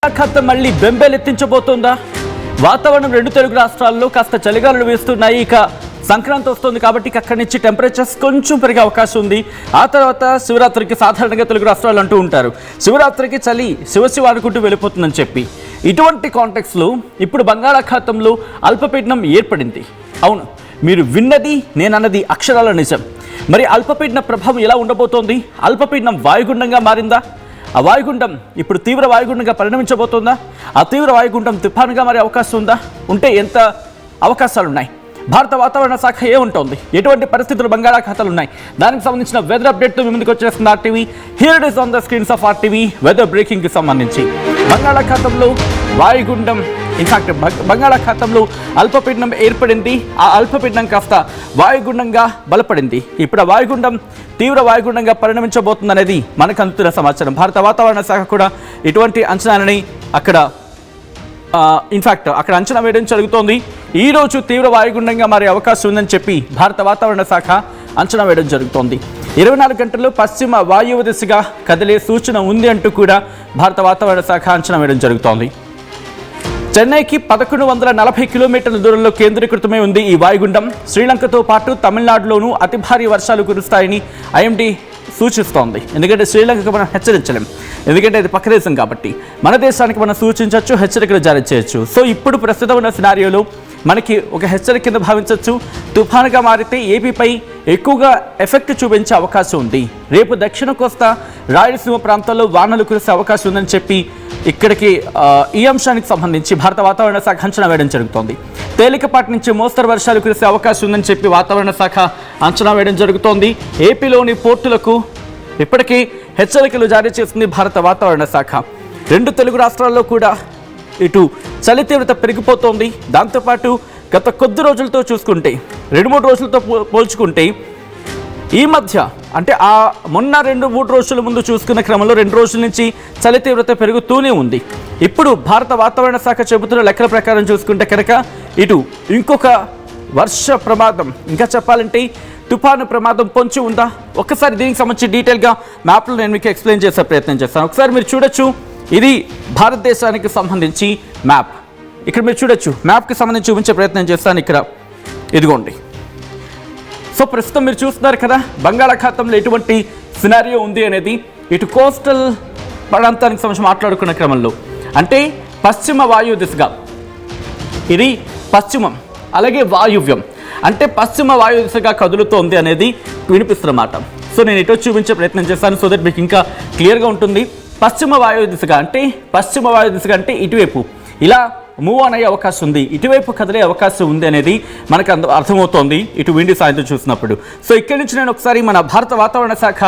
ఖతం మళ్ళీ బెంబేలెత్తించబోతోందా? వాతావరణం రెండు తెలుగు రాష్ట్రాల్లో కాస్త చలిగాలులు వీస్తున్నాయి. ఇక సంక్రాంతి వస్తుంది కాబట్టి అక్కడి నుంచి టెంపరేచర్స్ కొంచెం పెరిగే అవకాశం ఉంది. ఆ తర్వాత శివరాత్రికి సాధారణంగా తెలుగు రాష్ట్రాలు అంటూ ఉంటారు, శివరాత్రికి చలి శివశివ అనుకుంటూ వెళ్ళిపోతుందని చెప్పి. ఇటువంటి కాంటెక్స్లో ఇప్పుడు బంగాళాఖాతంలో అల్పపీడనం ఏర్పడింది. అవును, మీరు విన్నది నేనన్నది అక్షరాల నిజం. మరి అల్పపీడన ప్రభావం ఎలా ఉండబోతోంది? అల్పపీడనం వాయుగుండంగా మారిందా? ఆ వాయుగుండం ఇప్పుడు తీవ్ర వాయుగుండంగా పరిణమించబోతోందా? ఆ తీవ్ర వాయుగుండం తుఫానుగా మారే అవకాశం ఉందా? ఉంటే ఎంత అవకాశాలు ఉన్నాయి? భారత వాతావరణ శాఖ ఏముంటోంది? ఎటువంటి పరిస్థితులు బంగాళాఖాతాలు ఉన్నాయి? దానికి సంబంధించిన వెదర్ అప్డేట్తో మీ ముందుకు వచ్చేస్తుంది RTV. Here it is on the screens of RTV weather బ్రేకింగ్కి సంబంధించి. బంగాళాఖాతంలో వాయుగుండం, ఇన్ఫాక్ట్ బంగాళాఖాతంలో అల్పపీడనం ఏర్పడింది. ఆ అల్పపీడనం కాస్త వాయుగుండంగా బలపడింది. ఇప్పుడు ఆ వాయుగుండం తీవ్ర వాయుగుండంగా పరిణమించబోతుంది అనేది మనకు అందుతున్న సమాచారం. భారత వాతావరణ శాఖ కూడా ఇటువంటి అంచనాలని అక్కడ అక్కడ అంచనా వేయడం జరుగుతోంది. ఈరోజు తీవ్ర వాయుగుండంగా మారే అవకాశం ఉందని చెప్పి భారత వాతావరణ శాఖ అంచనా వేయడం జరుగుతోంది. 24 గంటల్లో పశ్చిమ వాయువ్య దిశగా కదిలే సూచన ఉంది అంటూ కూడా భారత వాతావరణ శాఖ అంచనా వేయడం జరుగుతోంది. చెన్నైకి 1140 కిలోమీటర్ల దూరంలో కేంద్రీకృతమై ఉంది ఈ వాయుగుండం. శ్రీలంకతో పాటు తమిళనాడులోనూ అతి భారీ వర్షాలు కురుస్తాయని ఐఎండీ సూచిస్తోంది. ఎందుకంటే శ్రీలంకకు మనం హెచ్చరించలేం, ఎందుకంటే అది పక్క దేశం కాబట్టి. మన దేశానికి మనం సూచించవచ్చు, హెచ్చరికలు జారీ చేయొచ్చు. సో ఇప్పుడు ప్రస్తుతం ఉన్న సినారియోలో మనకి ఒక హెచ్చరిక కింద భావించవచ్చు. తుఫానుగా మారితే ఏపీపై ఎక్కువగా ఎఫెక్ట్ చూపించే అవకాశం ఉంది. రేపు దక్షిణ కోస్తా రాయలసీమ ప్రాంతాల్లో వానలు కురిసే అవకాశం ఉందని చెప్పి ఇక్కడికి ఈ అంశానికి సంబంధించి భారత వాతావరణ శాఖ అంచనా వేయడం జరుగుతోంది. తేలికపాటి నుంచి మోస్తరు వర్షాలు కురిసే అవకాశం ఉందని చెప్పి వాతావరణ శాఖ అంచనా వేయడం జరుగుతోంది. ఏపీలోని పోర్టులకు ఇప్పటికీ హెచ్చరికలు జారీ చేసింది భారత వాతావరణ శాఖ. రెండు తెలుగు రాష్ట్రాల్లో కూడా ఇటు చలి తీవ్రత పెరిగిపోతోంది. దాంతోపాటు గత కొద్ది రోజులతో చూసుకుంటే, 2-3 రోజులతో పోల్చుకుంటే ఈ మధ్య అంటే ఆ మొన్న 2-3 రోజుల ముందు చూసుకున్న క్రమంలో 2 రోజుల నుంచి చలి తీవ్రత పెరుగుతూనే ఉంది. ఇప్పుడు భారత వాతావరణ శాఖ చెబుతున్న లెక్కల ప్రకారం చూసుకుంటే కనుక ఇటు ఇంకొక వర్ష ప్రమాదం, ఇంకా చెప్పాలంటే తుఫాను ప్రమాదం పొంచి ఉందా? ఒక్కసారి దీనికి సంబంధించి డీటెయిల్గా మ్యాప్లో నేను మీకు ఎక్స్ప్లెయిన్ చేసే ప్రయత్నం చేస్తాను. ఒకసారి మీరు చూడొచ్చు, ఇది భారతదేశానికి సంబంధించి మ్యాప్. ఇక్కడ మీరు చూడొచ్చు, మ్యాప్కి సంబంధించి చూపించే ప్రయత్నం చేస్తాను. ఇక్కడ ఇదిగోండి. సో ప్రస్తుతం మీరు చూస్తున్నారు కదా, బంగాళాఖాతంలో ఎటువంటి సినారియో ఉంది అనేది. ఇటు కోస్టల్ ప్రాంతానికి సంబంధించి మాట్లాడుకున్న క్రమంలో అంటే పశ్చిమ వాయువ్య దిశగా, ఇది పశ్చిమం, అలాగే వాయువ్యం అంటే పశ్చిమ వాయు దిశగా కదులుతోంది అనేది వినిపిస్తున్నమాట. సో నేను ఇటు చూపించే ప్రయత్నం చేస్తాను, సో దట్ మీకు ఇంకా క్లియర్గా ఉంటుంది. పశ్చిమ వాయు దిశగా అంటే ఇటువైపు ఇలా మూవ్ ఆన్ అయ్యే అవకాశం ఉంది, ఇటువైపు కదిలే అవకాశం ఉంది అనేది మనకు అర్థమవుతోంది ఇటు విండి సాయంత్రం చూసినప్పుడు. సో ఇక్కడి నుంచి నేను ఒకసారి మన భారత వాతావరణ శాఖ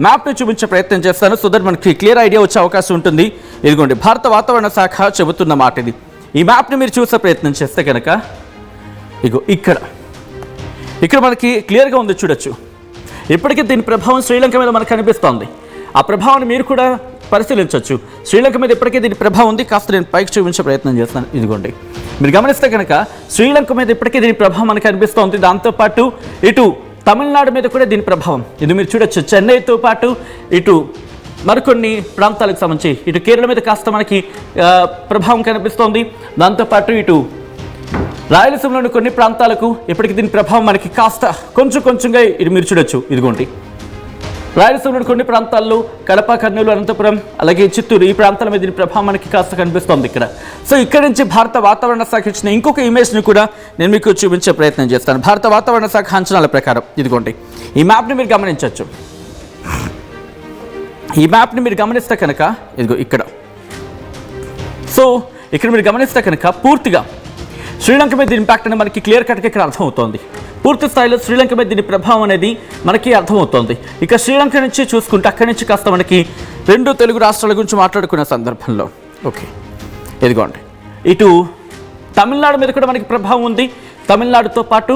మ్యాప్ని చూపించే ప్రయత్నం చేస్తాను, సో దట్ మనకి క్లియర్ ఐడియా వచ్చే అవకాశం ఉంటుంది. ఇదిగోండి, భారత వాతావరణ శాఖ చెబుతున్న మాట ఇది. ఈ మ్యాప్ని మీరు చూసే ప్రయత్నం చేస్తే కనుక ఇగో ఇక్కడ మనకి క్లియర్గా ఉంది, చూడొచ్చు. ఇప్పటికీ దీని ప్రభావం శ్రీలంక మీద మనకు కనిపిస్తోంది. ఆ ప్రభావాన్ని మీరు కూడా పరిశీలించవచ్చు. శ్రీలంక మీద ఇప్పటికే దీని ప్రభావం ఉంది. కాస్త నేను పైకి చూపించే ప్రయత్నం చేస్తాను. ఇదిగోండి, మీరు గమనిస్తే కనుక శ్రీలంక మీద ఇప్పటికే దీని ప్రభావం మనకు కనిపిస్తోంది. దాంతోపాటు ఇటు తమిళనాడు మీద కూడా దీని ప్రభావం ఇది మీరు చూడొచ్చు. చెన్నైతో పాటు ఇటు మరికొన్ని ప్రాంతాలకు సంబంధించి ఇటు కేరళ మీద కాస్త మనకి ప్రభావం కనిపిస్తోంది. దాంతోపాటు ఇటు రాయలసీమలోని కొన్ని ప్రాంతాలకు ఇప్పటికి దీని ప్రభావం మనకి కాస్త కొంచెంగా ఇది మీరు చూడొచ్చు. ఇదిగోండి, రాయలసీమలోని కొన్ని ప్రాంతాల్లో కడప, కర్నూలు, అనంతపురం, అలాగే చిత్తూరు, ఈ ప్రాంతాల మీద దీని ప్రభావం మనకి కాస్త కనిపిస్తోంది ఇక్కడ. సో ఇక్కడి నుంచి భారత వాతావరణ శాఖ ఇచ్చిన ఇంకొక ఇమేజ్ని కూడా నేను మీకు చూపించే ప్రయత్నం చేస్తాను. భారత వాతావరణ శాఖ అంచనాల ప్రకారం ఇదిగోండి, ఈ మ్యాప్ని మీరు గమనించవచ్చు. ఈ మ్యాప్ని మీరు గమనిస్తే కనుక ఇదిగో ఇక్కడ, సో ఇక్కడ మీరు గమనిస్తే కనుక పూర్తిగా శ్రీలంక మీద దీని ఇంపాక్ట్ అనేది మనకి క్లియర్ కట్గా ఇక్కడ అర్థమవుతోంది. పూర్తి స్థాయిలో శ్రీలంక మీద దీని ప్రభావం అనేది మనకి అర్థమవుతోంది. ఇక శ్రీలంక నుంచి చూసుకుంటే అక్కడి నుంచి కాస్త మనకి రెండు తెలుగు రాష్ట్రాల గురించి మాట్లాడుకునే సందర్భంలో ఓకే ఇదిగోండి, ఇటు తమిళనాడు మీద కూడా మనకి ప్రభావం ఉంది. తమిళనాడుతో పాటు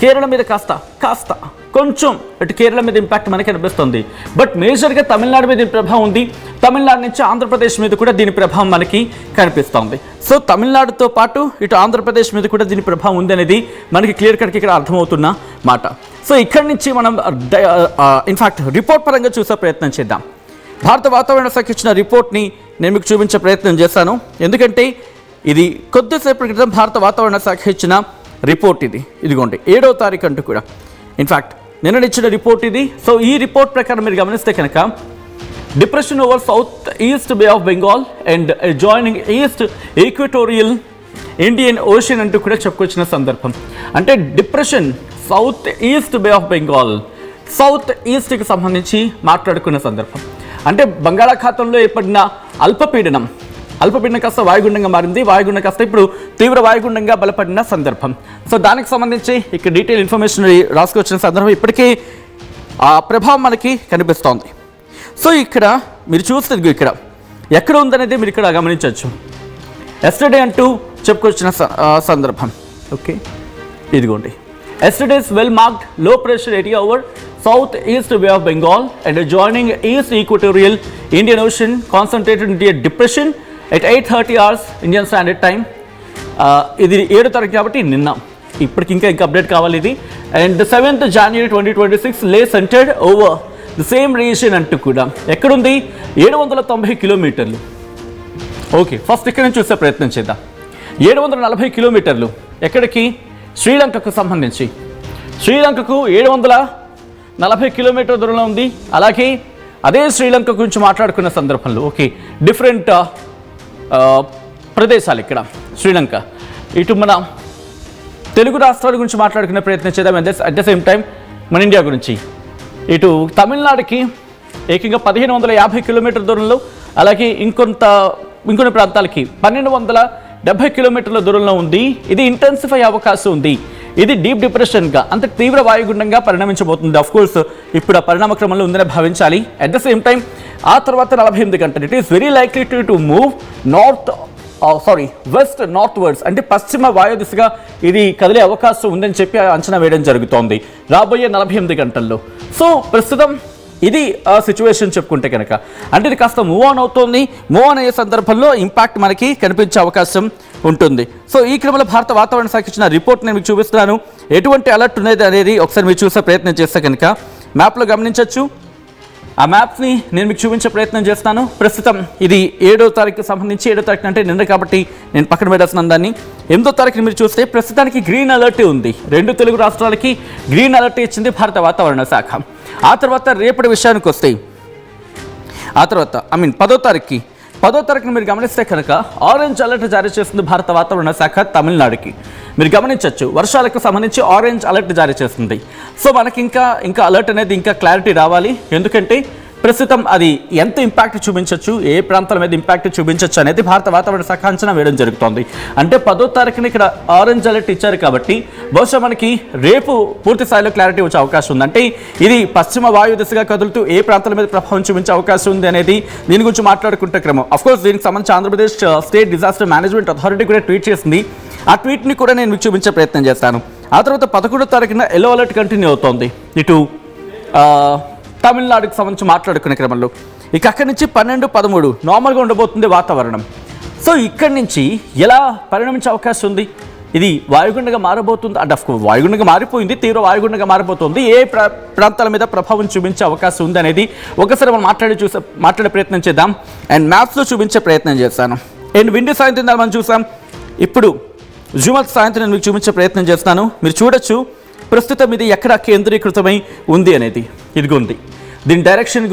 కేరళ మీద కాస్త కొంచెం ఇటు కేరళ మీద ఇంపాక్ట్ మనకి కనిపిస్తుంది. బట్ మేజర్గా తమిళనాడు మీద దీని ప్రభావం ఉంది. తమిళనాడు నుంచి ఆంధ్రప్రదేశ్ మీద కూడా దీని ప్రభావం మనకి కనిపిస్తుంది. సో తమిళనాడుతో పాటు ఇటు ఆంధ్రప్రదేశ్ మీద కూడా దీని ప్రభావం ఉంది అనేది మనకి క్లియర్ కట్గా ఇక్కడ అర్థమవుతున్న మాట. సో ఇక్కడి నుంచి మనం ఇన్ఫాక్ట్ రిపోర్ట్ పరంగా చూసే ప్రయత్నం చేద్దాం. భారత వాతావరణ శాఖ ఇచ్చిన రిపోర్ట్ని నేను మీకు చూపించే ప్రయత్నం చేశాను. ఎందుకంటే ఇది కొద్దిసేపటి క్రితం భారత వాతావరణ శాఖ ఇచ్చిన రిపోర్ట్ ఇదిగోండి 7వ తారీఖు అంటూ కూడా ఇన్ఫ్యాక్ట్ నిన్న ఇచ్చిన రిపోర్ట్ ఇది. సో ఈ రిపోర్ట్ ప్రకారం మీరు గమనిస్తే కనుక depression over south east Bay of Bengal and joining east equatorial Indian Ocean అంటూ కూడా చెప్పుకొచ్చిన సందర్భం. అంటే depression south east Bay of Bengal, south ఈస్ట్కి సంబంధించి మాట్లాడుకున్న సందర్భం. అంటే బంగాళాఖాతంలో ఏర్పడిన అల్పపీడనం కాస్త వాయుగుండంగా మారింది. వాయుగుండం కాస్త ఇప్పుడు తీవ్ర వాయుగుండంగా బలపడిన సందర్భం. సో దానికి సంబంధించి ఇక్కడ డీటెయిల్ ఇన్ఫర్మేషన్ రాసుకొచ్చిన సందర్భం ఇప్పటికీ ఆ ప్రభావం మనకి కనిపిస్తోంది. సో ఇక్కడ మీరు చూస్తే ఇక్కడ ఎక్కడ ఉందనేది మీరు ఇక్కడ గమనించవచ్చు. ఎస్టర్డే అంటూ చెప్పుకొచ్చిన సందర్భం. ఓకే, ఇదిగోండి yesterday's well marked low pressure area over south east Bay of Bengal and joining east equatorial Indian Ocean concentrated into a depression at 8:30 hours Indian Standard Time. ఇది 7వ తారీఖు కాబట్టి నిన్న, ఇప్పటికి ఇంకా అప్డేట్ కావాలి ఇది. అండ్ 7th January 2026 లే centred over the same region అంటూ కూడా ఎక్కడుంది 790 కిలోమీటర్లు. ఓకే, ఫస్ట్ ఇక్కడ నుంచి చూసే ప్రయత్నం చేద్దాం. 740 కిలోమీటర్లు ఎక్కడికి? శ్రీలంకకు సంబంధించి. శ్రీలంకకు 740 కిలోమీటర్ల దూరంలో ఉంది. అలాగే అదే శ్రీలంక గురించి మాట్లాడుకున్న సందర్భంలో ఓకే డిఫరెంట్ ప్రదేశాలు ఇక్కడ శ్రీలంక. ఇటు మన తెలుగు రాష్ట్రాల గురించి మాట్లాడుకునే ప్రయత్నం చేద్దాం. అట్ ద సేమ్ టైం మన ఇండియా గురించి ఇటు తమిళనాడుకి ఏకంగా 1550 కిలోమీటర్ల దూరంలో, అలాగే ఇంకొన్ని ప్రాంతాలకి 1270 కిలోమీటర్ల దూరంలో ఉంది. ఇది ఇంటెన్సిఫై అవకాశం ఉంది. ఇది డీప్ డిప్రెషన్గా అంటే తీవ్ర వాయుగుండంగా పరిణమించబోతుంది. అఫ్ కోర్స్ ఇప్పుడు ఆ పరిణామ క్రమంలో ఉందని భావించాలి. అట్ ద సేమ్ టైం ఆ తర్వాత 48 గంటలు it is very likely to move west north words అంటే పశ్చిమ వాయు దిశగా ఇది కదిలే అవకాశం ఉందని చెప్పి అంచనా వేయడం జరుగుతోంది రాబోయే 48 గంటల్లో. సో ప్రస్తుతం ఇది ఆ సిచ్యువేషన్ చెప్పుకుంటే కనుక అంటే ఇది కాస్త మూవ్ ఆన్ అవుతోంది. మూవ్ ఆన్ అయ్యే సందర్భంలో ఇంపాక్ట్ మనకి కనిపించే అవకాశం ఉంటుంది. సో ఈ క్రమంలో భారత వాతావరణ శాఖ ఇచ్చిన రిపోర్ట్ నేను మీకు చూపిస్తున్నాను. ఎటువంటి అలర్ట్ ఉన్నది అనేది ఒకసారి మీరు చూసే ప్రయత్నం చేస్తే కనుక మ్యాప్లో గమనించవచ్చు. ఆ మ్యాప్స్ని నేను మీకు చూపించే ప్రయత్నం చేస్తాను. ప్రస్తుతం ఇది 7వ తారీఖుకి సంబంధించి 7వ తారీఖు అంటే నిన్న కాబట్టి నేను పక్కన పెట్టేస్తున్నాను దాన్ని. 8వ తారీఖుని మీరు చూస్తే ప్రస్తుతానికి గ్రీన్ అలర్ట్ ఉంది. 2 తెలుగు రాష్ట్రాలకి గ్రీన్ అలర్ట్ ఇచ్చింది భారత వాతావరణ శాఖ. ఆ తర్వాత రేపటి విషయానికి వస్తే ఆ తర్వాత 10వ తారీఖుని మీరు గమనిస్తే కనుక ఆరెంజ్ అలర్ట్ జారీ చేస్తుంది భారత వాతావరణ శాఖ తమిళనాడుకి. మీరు గమనించవచ్చు వర్షాలకు సంబంధించి ఆరెంజ్ అలర్ట్ జారీ చేస్తుంది. సో మనకి ఇంకా అలర్ట్ అనేది ఇంకా క్లారిటీ రావాలి. ఎందుకంటే ప్రస్తుతం అది ఎంత ఇంపాక్ట్ చూపించవచ్చు, ఏ ప్రాంతాల మీద ఇంపాక్ట్ చూపించవచ్చు అనేది భారత వాతావరణ శాఖ అంచనా వేయడం జరుగుతోంది. అంటే 10వ తారీఖున ఇక్కడ ఆరెంజ్ అలర్ట్ ఇచ్చారు కాబట్టి బహుశా మనకి రేపు పూర్తి స్థాయిలో క్లారిటీ వచ్చే అవకాశం ఉంది. అంటే ఇది పశ్చిమ వాయు దిశగా కదులుతూ ఏ ప్రాంతాల మీద ప్రభావం చూపించే అవకాశం ఉంది అనేది దీని గురించి మాట్లాడుకుంటే క్రమం. అఫ్కోర్స్ దీనికి సంబంధించి Andhra Pradesh state disaster management authority కూడా ట్వీట్ చేసింది. ఆ ట్వీట్ని కూడా నేను మీకు చూపించే ప్రయత్నం చేస్తాను. ఆ తర్వాత 11వ తారీఖున ఎల్లో అలర్ట్ కంటిన్యూ అవుతోంది ఇటు తమిళనాడుకి సంబంధించి మాట్లాడుకునే క్రమంలో. ఇక అక్కడి నుంచి 12, 13 నార్మల్గా ఉండబోతుంది వాతావరణం. సో ఇక్కడి నుంచి ఎలా పరిణమించే అవకాశం ఉంది? ఇది వాయుగుండంగా మారబోతుంది. అంటే వాయుగుండంగా మారిపోయింది, తీవ్ర వాయుగుండంగా మారిపోతుంది. ఏ ప్రాంతాల మీద ప్రభావం చూపించే అవకాశం ఉంది అనేది ఒకసారి మనం మాట్లాడే ప్రయత్నం చేద్దాం. అండ్ మ్యాప్స్లో చూపించే ప్రయత్నం చేస్తాను. అండ్ విండి సాయంత్రం మనం చూసాం. ఇప్పుడు జుమత్ సాయంత్రం నేను మీకు చూపించే ప్రయత్నం చేస్తాను. మీరు చూడొచ్చు ప్రస్తుతం ఇది ఎక్కడ కేంద్రీకృతమై ఉంది అనేది. ఇదిగోంది దీని డైరెక్షన్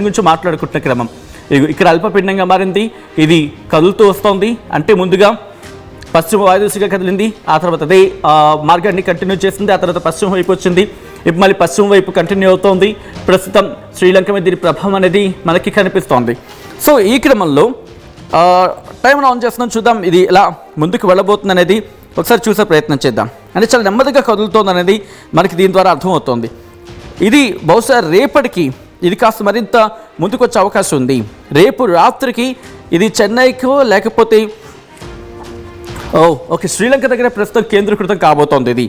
గురించి మాట్లాడుకుంటున్న క్రమం. ఇక్కడ అల్పపీడనంగా మారింది. ఇది కదులుతూ వస్తోంది. అంటే ముందుగా పశ్చిమ వాయుదిశగా కదిలింది, ఆ తర్వాత అదే మార్గాన్ని కంటిన్యూ చేసింది, ఆ తర్వాత పశ్చిమ వైపు వచ్చింది, ఇప్పుడు మళ్ళీ పశ్చిమ వైపు కంటిన్యూ అవుతోంది. ప్రస్తుతం శ్రీలంక మీద దీని ప్రభావం అనేది మనకి కనిపిస్తోంది. సో ఈ క్రమంలో టైం ఆన్ చేస్తున్నాం, చూద్దాం ఇది ఎలా ముందుకు వెళ్ళబోతుంది అనేది ఒకసారి చూసే ప్రయత్నం చేద్దాం. అంటే చాలా నెమ్మదిగా కదులుతోంది అనేది మనకి దీని ద్వారా అర్థమవుతోంది. ఇది బహుశా రేపటికి ఇది కాస్త మరింత ముందుకు వచ్చే అవకాశం ఉంది. రేపు రాత్రికి ఇది చెన్నైకో లేకపోతే ఓకే శ్రీలంక దగ్గర ప్రస్తుతం కేంద్రీకృతం కాబోతోంది. ఇది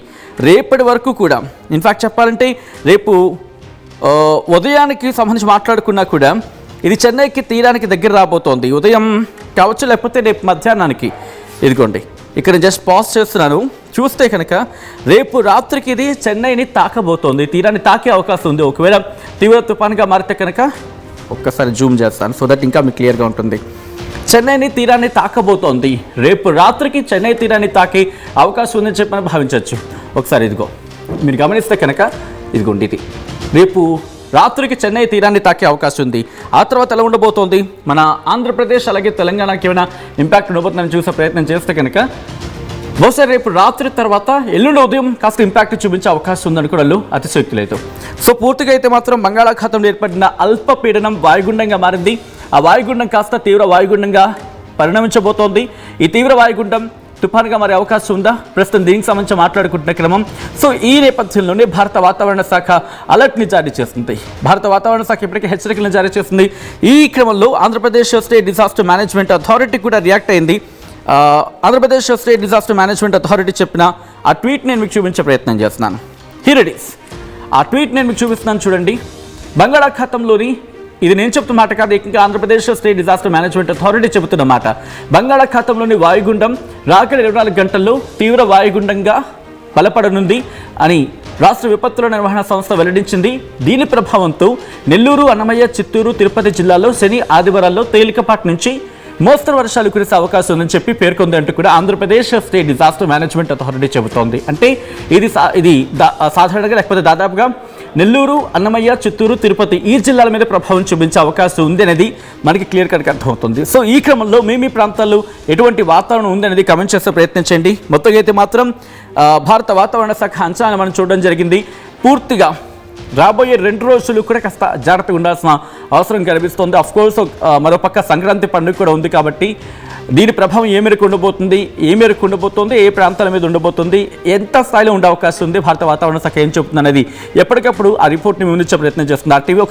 రేపటి వరకు కూడా ఇన్ఫ్యాక్ట్ చెప్పాలంటే రేపు ఉదయానికి సంబంధించి మాట్లాడుకున్నా కూడా ఇది చెన్నైకి తీరానికి దగ్గర రాబోతోంది. ఉదయం కావచ్చు లేకపోతే రేపు మధ్యాహ్నానికి. ఇదిగోండి ఇక్కడ జస్ట్ పాజ్ చేస్తున్నాను. చూస్తే కనుక రేపు రాత్రికి ఇది చెన్నైని తాకబోతోంది, తీరాన్ని తాకే అవకాశం ఉంది. ఒకవేళ తీవ్ర తుఫాన్గా మారితే కనుక ఒక్కసారి జూమ్ చేస్తాను సో దట్ ఇంకా మీకు క్లియర్గా ఉంటుంది. చెన్నైని తీరాన్ని తాకబోతోంది. రేపు రాత్రికి చెన్నై తీరాన్ని తాకే అవకాశం ఉందని చెప్పి మనం భావించవచ్చు. ఒకసారి ఇదిగో మీరు గమనిస్తే కనుక ఇదిగోండి, ఇది రేపు రాత్రికి చెన్నై తీరాన్ని తాకే అవకాశం ఉంది. ఆ తర్వాత ఎలా ఉండబోతోంది, మన ఆంధ్రప్రదేశ్ అలాగే తెలంగాణకి ఏమైనా ఇంపాక్ట్ ఉండబోతుందని చూసే ప్రయత్నం చేస్తే కనుక బహుశా రేపు రాత్రి తర్వాత ఎల్లుండి ఉదయం కాస్త ఇంపాక్ట్ చూపించే అవకాశం ఉందని కూడా అతిశయోక్తి లేదు. సో పూర్తిగా అయితే మాత్రం బంగాళాఖాతంలో ఏర్పడిన అల్పపీడనం వాయుగుండంగా మారింది. ఆ వాయుగుండం కాస్త తీవ్ర వాయుగుండంగా పరిణమించబోతోంది. ఈ తీవ్ర వాయుగుండం తుఫాన్గా మారే అవకాశం ఉందా, ప్రస్తుతం దీనికి సంబంధించి మాట్లాడుకుంటున్న క్రమం. సో ఈ నేపథ్యంలోనే భారత వాతావరణ శాఖ అలర్ట్ని జారీ చేస్తుంది. భారత వాతావరణ శాఖ ఇప్పటికే హెచ్చరికలను జారీ చేస్తుంది. ఈ క్రమంలో Andhra Pradesh state disaster management authority కూడా రియాక్ట్ అయింది. Andhra Pradesh state disaster management authority చెప్పిన ఆ ట్వీట్ నేను మీకు చూపించే ప్రయత్నం చేస్తున్నాను. Here it is. ఆ ట్వీట్ నేను మీకు చూపిస్తున్నాను చూడండి. బంగాళాఖాతంలోని, ఇది నేను చెప్తున్న మాట కాదు, ఇంకా Andhra Pradesh state disaster management authority చెబుతున్న మాట, బంగాళాఖాతంలోని వాయుగుండం రాగల 24 గంటల్లో తీవ్ర వాయుగుండంగా బలపడనుంది అని రాష్ట్ర విపత్తుల నిర్వహణ సంస్థ వెల్లడించింది. దీని ప్రభావంతో నెల్లూరు, అన్నమయ్య, చిత్తూరు, తిరుపతి జిల్లాల్లో శని, ఆదివారాల్లో తేలికపాటి నుంచి మోస్తరు వర్షాలు కురిసే అవకాశం ఉందని చెప్పి పేర్కొంది అంటూ కూడా Andhra Pradesh state disaster management authority చెబుతోంది. అంటే ఇది సాధారణంగా లేకపోతే దాదాపుగా నెల్లూరు, అన్నమయ్య, చిత్తూరు, తిరుపతి ఈ జిల్లాల మీద ప్రభావం చూపించే అవకాశం ఉంది అనేది మనకి క్లియర్ కట్గా అర్థమవుతుంది. సో ఈ క్రమంలో మీ ప్రాంతాల్లో ఎటువంటి వాతావరణం ఉంది అనేది కమెంట్ చేసే ప్రయత్నించండి. మొత్తంగా అయితే మాత్రం భారత వాతావరణ శాఖ అంచనాలు మనం చూడడం జరిగింది. పూర్తిగా రాబోయే 2 రోజులు కూడా కాస్త జాగ్రత్తగా ఉండాల్సిన అవసరం కనిపిస్తుంది. అఫ్కోర్స్ మరోపక్క సంక్రాంతి పండుగ కూడా ఉంది కాబట్టి దీని ప్రభావం ఏ మేరకు ఉండబోతుంది, ఏ ప్రాంతాల మీద ఉండబోతుంది, ఎంత స్థాయిలో ఉండే అవకాశం ఉంది, భారత వాతావరణ శాఖ ఏం చెబుతుంది అనేది ఎప్పటికప్పుడు ఆ రిపోర్ట్ని ముందుంచే ప్రయత్నం చేస్తుంది. RTV